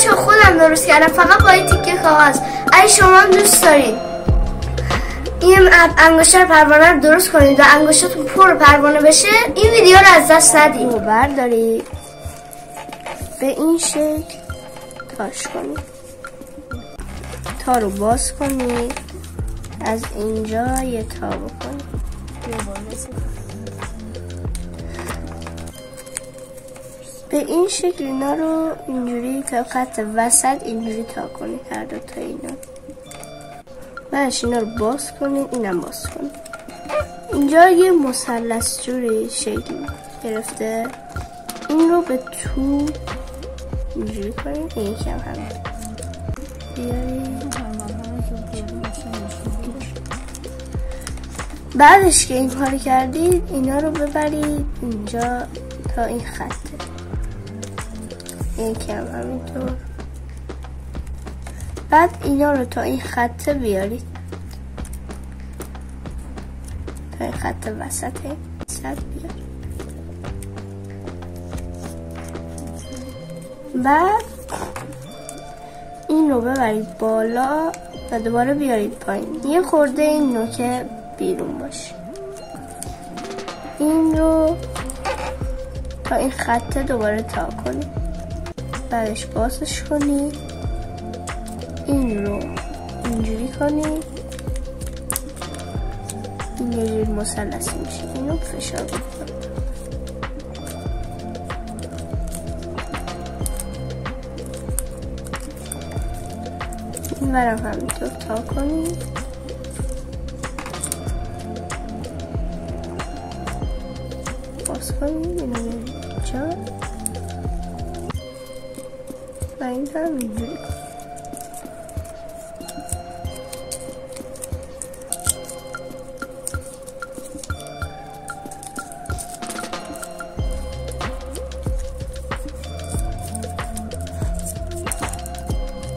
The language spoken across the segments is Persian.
بچه خودم درست کردم فقط با این تیکه کاغذ. اگه شما دوست دارید این انگشتر پروانه رو درست کنید و انگشتاتون پر پروانه بشه، این ویدیو رو از دست ندید. رو بردارید به این شکل تاش کنید، تا رو باز کنید، از اینجا یه تا بکنید، به این شکل اینا رو اینجوری تا خط وسط اینجوری تا کنید، هر دو تا اینا. بعدش اینا رو باز کنید، اینم باز کنید. اینجا یه مثلث جوری شکل گرفته، این رو به تو اینجوری کنید، این یکم همین بیارید. بعدش که این کار کردید اینا رو ببرید اینجا تا این خطه، این کم همینطور. بعد اینا رو تا این خطه بیارید، تا این خط وسطه بیارید. بعد این رو ببرید بالا و دوباره بیارید پایین، یه خورده این نوکه بیرون باشه. این رو تا این خطه دوباره تا کنید، بعدش بازش کنید، این رو اینجوری کنید، این یه جوری مثلثی میشه، اینو فشار بدید. این برم همینطور تا کنید. باز کنید، اینو میارید اینجا و این هم اینجوری کنید.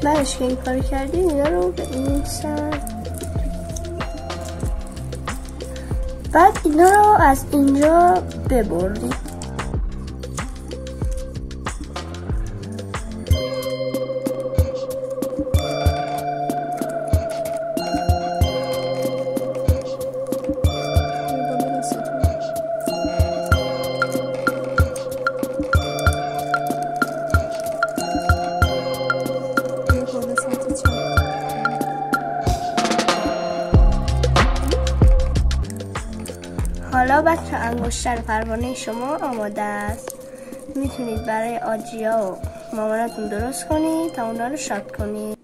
بعدش که این کاری کردید اینا رو به این سمت، بعد اینا رو از اینجا ببرید. حالا بچه انگشتر پروانه شما آماده است. میتونید برای آجیا و مامانتون درست کنید تا اونا رو شاد کنید.